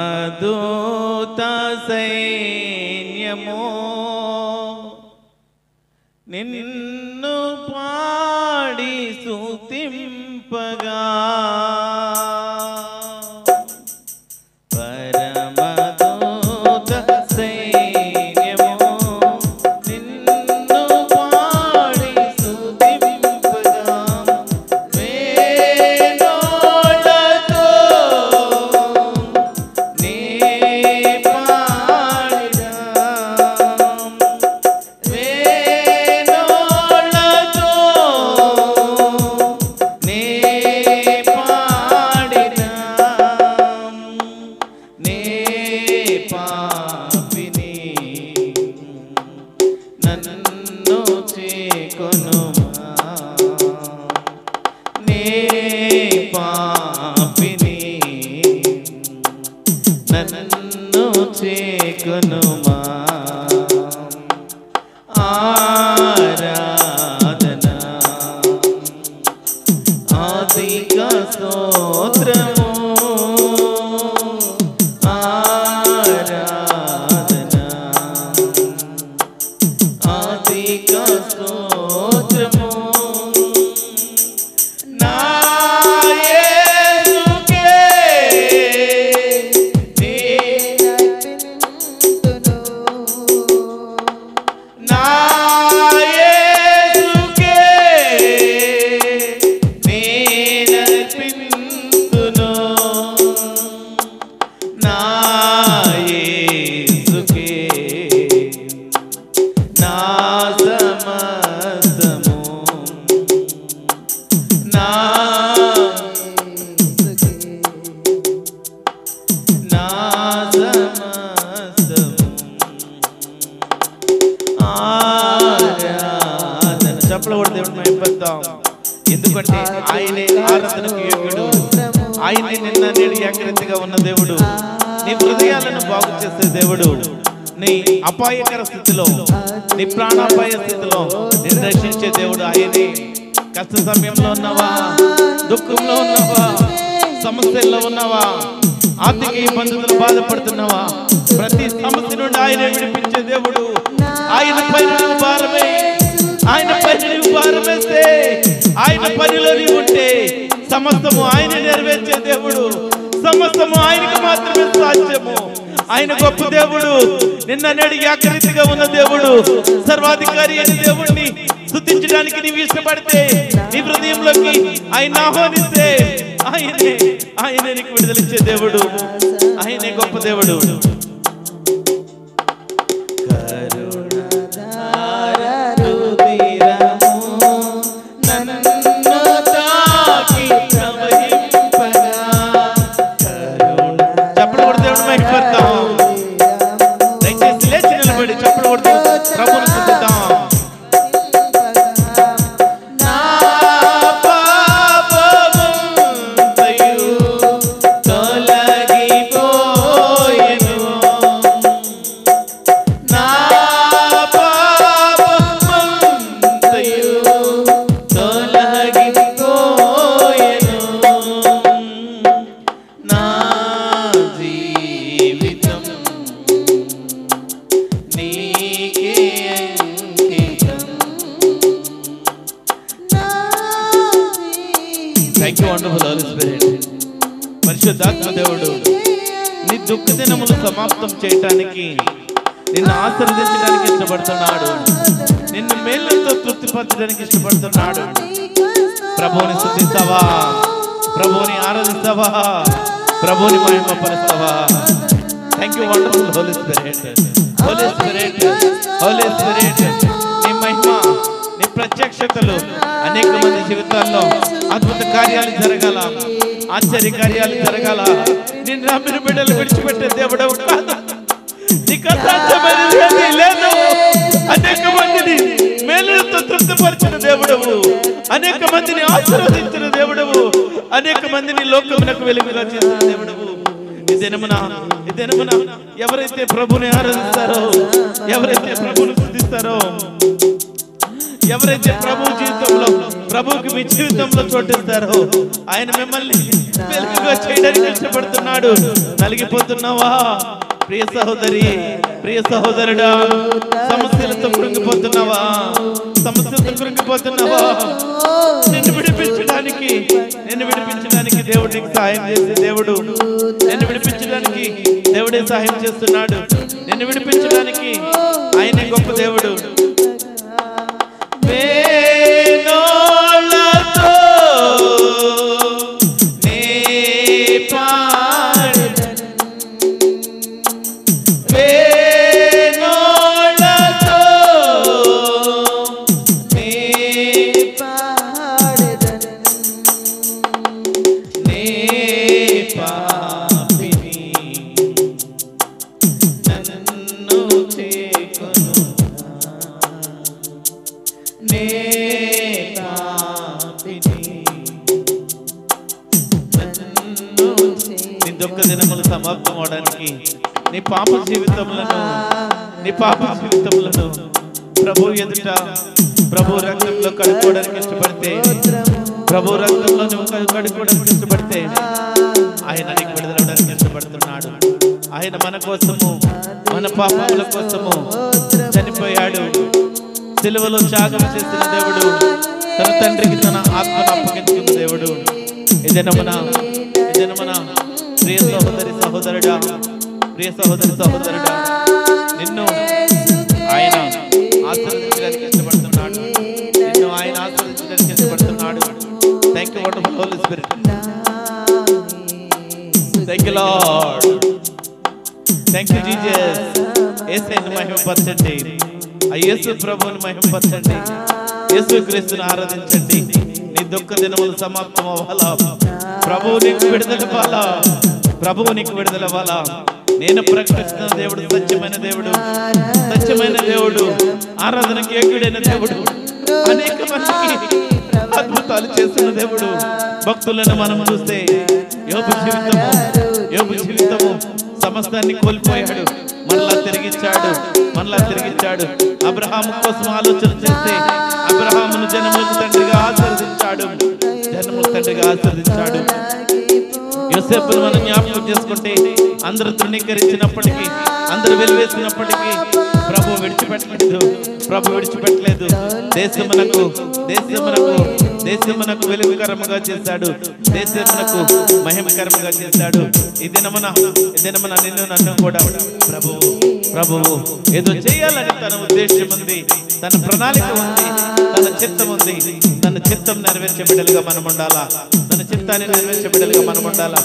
పరమదూత సైన్యమో నిన్ను పాడి స్తుతింపగా, పరమదూత సైన్యమో నిన్ను పాడి స్తుతింపగా, వేణోళ్ళతో నీ పాడిదా, వేణోళ్ళతో నీ పాడిదా, నీ పాపిని నన్ను చేకొనుమా, నీ పాపిని నన్ను చేకొనుమా. ఆరాధన అధిక స్తోత్రము, ఆరాధన అధిక స్తోత్రము, నా యేసుకే నా యేసుకే నేనర్పింతును, నా యేసుకే నా సమస్తము, నా నా సమస్తము. ఆరాధన చప్పలు కూడా దేవుడు మహిమపడతాం. ఎందుకంటే ఆయనే ఆరాధనకు యోగ్యుడు, ఆయనే నిన్న నేడు ఏకరీతిగా ఉన్న దేవుడు, నీ హృదయాలను బాగు చేసే దేవుడు, నీ అపాయకర స్థితిలో, నీ ప్రాణాపాయ స్థితిలో నిన్ను రక్షించే దేవుడు ఆయనే. కష్ట సమయంలో ఉన్నావా, దుఃఖంలో ఉన్నావా, సమస్యల్లో ఉన్నావా, ఆర్థిక ఇబ్బందులు బాధపడుతున్నావా, ప్రతి సమస్య నుండి ఆయన విడిపించే దేవుడు. ఆయన పైన నీవు భారమే, ఆయన పైన నీవు భారమేస్తే, ఆయన పనిలో నీవు ఉంటే సమస్తము ఆయన నెరవేర్చే దేవుడు, సమస్తము ఆయనకు మాత్రమే సాధ్యము. ఆయన గొప్ప దేవుడు, నిన్న నేడు ఏకరీతిగా ఉన్న దేవుడు, సర్వాధికారి అయిన దేవుడిని స్తుతించడానికి నీవు ఇష్టపడితే, నీ హృదయంలోకి ఆయన ఆహ్వానిస్తే ఆయనే నీకు విడుదలిచ్చే దేవుడు, ఆయనే గొప్ప దేవుడు. చప్పుడు కొడితే దయచేసి లేచి నిలబడి చప్పుడు కొడుతూ ప్రభువుని స్తుతిద్దాం. పరిశుద్ధాత్మ దేవుడు నీ దుఃఖ దినములు సమాప్తం చేయటానికి, నిన్ను ఆశీర్వదించడానికి ఇష్టపడుతున్నాడు, నిన్ను మేలుతో తృప్తిపరచడానికి ఇష్టపడుతున్నాడు. ప్రభువుని స్తుతిస్తావా, ప్రభువుని ఆరాధిస్తావా, ప్రభువుని మహిమపరుస్తావా? Thank you wonderful Holi Spirit, Holy Spirit, Holy Spirit. నీ మహిమ, నీ ప్రత్యక్షతలు అనేక మంది జీవితాల్లో అద్భుత కార్యాలు జరగాల, ఆశ్చర్య కార్యాలు జరగాల. నిన్ను నమ్మిన బిడ్డలు విడిచిపెట్టే దేవుడవు కాదు, నీకు అసాధ్యమైనది లేదు. అనేక మందిని సిద్ధపరిచిన దేవుడవు, అనేక మందిని ఆశీర్వదించిన దేవుడవు, అనేక మందిని లోకమునకు వెలుగుగా చేసిన దేవుడవు. ఈ దినమున ఎవరైతే ప్రభుని ఆరాధిస్తారో, ఎవరైతే ప్రభుని స్తుతిస్తారో, ఎవరైతే ప్రభు జీవితంలో, ప్రభువుకి మీ జీవితంలో చోటిస్తారో, ఆయన మిమ్మల్ని వెలుగుగా చేయడానికి ఇష్టపడుతున్నాడు. నలిగిపోతున్నావా ప్రియ సహోదరి, ప్రియ సహోదరుడా? సమస్యలతో కృంగిపోతున్నావా? సమస్యలతో కృంగిపోతున్నావా? నిన్ను విడిపించడానికి దేవుడు నీకు సహాయం చేసే దేవుడు. నిన్ను విడిపించడానికి దేవుడే సహాయం చేస్తున్నాడు. నిన్ను విడిపించడానికి ఆయనే గొప్ప దేవుడు. సమాప్తం అవడానికి నీ పాప జీవితములను ప్రభు ఎదుట, ప్రభు రక్తంలో కడుక్కోవడానికి ఇష్టపడితే, ప్రభు రక్తంలో నువ్వు కడుక్కోవడానికి ఇష్టపడితే ఆయన నీకు విడుదలవడానికి ఇష్టపడుతున్నాడు. ఆయన మన కోసము, మన పాపముల కోసము చనిపోయాడు. సిలువలో త్యాగం చేసిన దేవుడు, తన తండ్రికి తన ఆత్మను అప్పగించుకున్న దేవుడు. ఈ దినమున ప్రియ సహోదరి సహోదరుడా, నిన్ను ఆయన ఆశీర్వదించడానికి ఇష్టపడుతున్నాడు. Thank you wonderful Holi spirit. Thank you lord. Thank you Jesus. యేసుని మహిమపరచండి, ఆ యేసు ప్రభువుని మహిమపరచండి, యేసు క్రీస్తుని ఆరాధించండి. నీ దుఃఖ దినములు సమాప్తం అవ్వాలా. ప్రభువు నీకు విడుదలవ్వాలా. నేను ప్రకటిస్తున్న దేవుడు సత్యమైన దేవుడు, ఆరాధనకి యోగ్యుడైన దేవుడు, అనేక మందికి అద్భుతాలు చేస్తున్న దేవుడు. భక్తులను మనం చూస్తే యోబు జీవితము సమస్తాన్ని కోల్పోయాడు, మరలా తిరిగిచ్చాడు. అబ్రహాము కోసం ఆలోచన చేస్తే అబ్రహామును జనములకు తండ్రిగా ఆశీర్వదించాడు. యోసేపును మనం జ్ఞాపకం చేసుకుంటే అందరూ తృణీకరించినప్పటికీ, అందరూ వెలివేసినప్పటికీ ప్రభు విడిచిపెట్టలేదు. దేశమునకు వెలుగుకరముగా చేశాడు, దేశమునకు మహిమకరముగా చేశాడు. ఈ దినమున నిన్ను నన్ను కూడా ప్రభువు ఏదో చేయాలని తన ఉద్దేశం ఉంది, తన ప్రణాళిక ఉంది, తన చిత్తం ఉంది. తన చిత్తం నెరవేర్చే బిడ్డలుగా మనం ఉండాలా. తన చిత్తాన్ని నెరవేర్చే బిడ్డలుగా మనం ఉండాలా.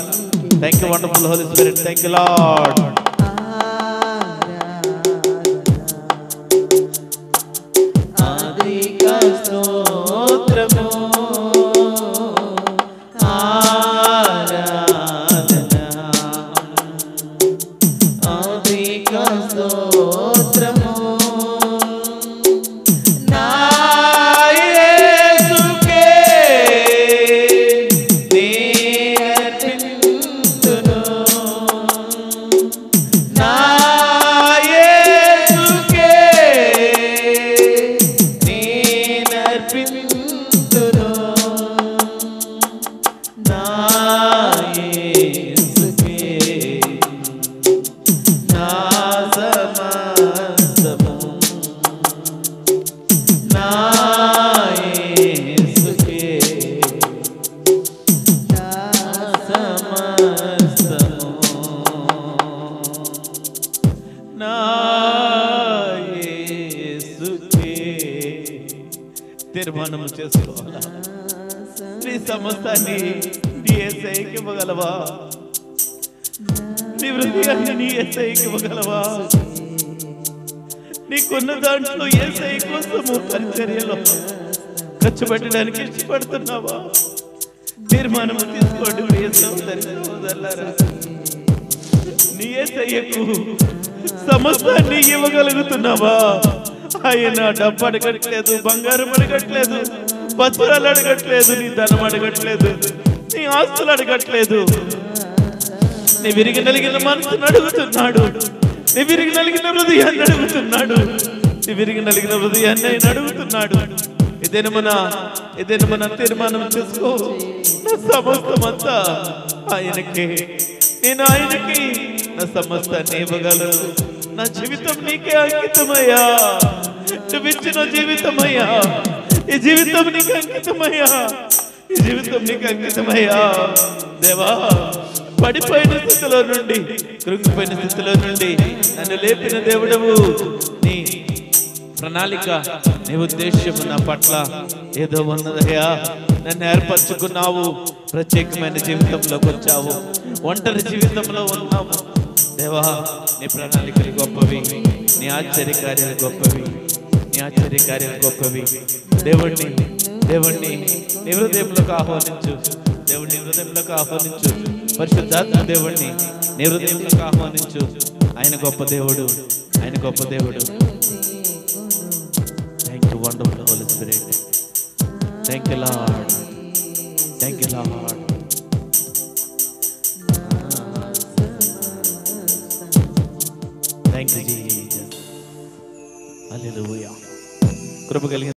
Thank you wonderful Holi spirit. Thank you lord. తీర్మానం చేసుకోవాలా. నీ సమస్తాన్ని నీ యేసయ్యకి ఇవ్వగలవా? నీ హృదయాన్ని నీ యేసయ్యకి ఇవ్వగలవా? నీకున్న దాంట్లో యేసయ్య కోసము పరిచర్యలో ఖర్చు పెట్టడానికి ఇష్టపడుతున్నావా? తీర్మానం తీసుకోండి ప్రియ సహోదరి సహోదరులారా. నీ యేసయ్యకు సమస్తాన్ని ఇవ్వగలుగుతున్నావా? ఆయన డబ్బు అడగట్లేదు, బంగారం అడగట్లేదు, వస్త్రాలు అడగట్లేదు, నీ ధనం అడగట్లేదు, నీ ఆస్తులు అడగట్లేదు. నీ విరిగి నలిగిన మనసును అడుగుతున్నాడు, నీ విరిగి నలిగిన హృదయాన్ని అడుగుతున్నాడు, నీ విరిగి నలిగిన హృదయాన్ని ఆయన అడుగుతున్నాడు. ఇదేనా మన తీర్మానం చేసుకో. నా సమస్తమంతా ఆయనకే, నేను ఆయనకి నా సమస్తాన్ని ఇవ్వగలను. నా జీవితం నీకే అంకితమయ్యా, నువ్విచ్చిన జీవితమయ్యా, ఈ జీవితం నీకు అంకితమయ్యా, ఈ జీవితం నీకు అంకితమయ్యా. దేవా, పడిపోయిన స్థితిలో నుండి, కృంగిపోయిన స్థితిలో నుండి నన్ను లేపిన దేవుడవు. నీ ప్రణాళిక, నీ ఉద్దేశ్యము నా పట్ల ఏదో ఉన్నదయ్యా. నన్ను ఏర్పరచుకున్నావు, ప్రత్యేకమైన జీవితంలోకి వచ్చావు, ఒంటరి జీవితంలో ఉన్నాము. దేవా, నీ ప్రణాళికలు గొప్పవి, నీ ఆశ్చర్యకార్యాలు గొప్పవి, నీ ఆశ్చర్యకార్యాలు గొప్పవి. దేవుణ్ణి నీ హృదయంలోకి ఆహ్వానించు, దేవుణ్ణి హృదయంలోకి ఆహ్వానించు. పరిశుద్ధాత్మ దేవుణ్ణి నీ హృదయంలోకి ఆహ్వానించు. ఆయన గొప్ప దేవుడు, ఆయన గొప్ప దేవుడు. Thank you wonderful Holi spirit. Thank you lord, thank you lord. Thank you Jesus. Hallelujah. కృప కలిగిన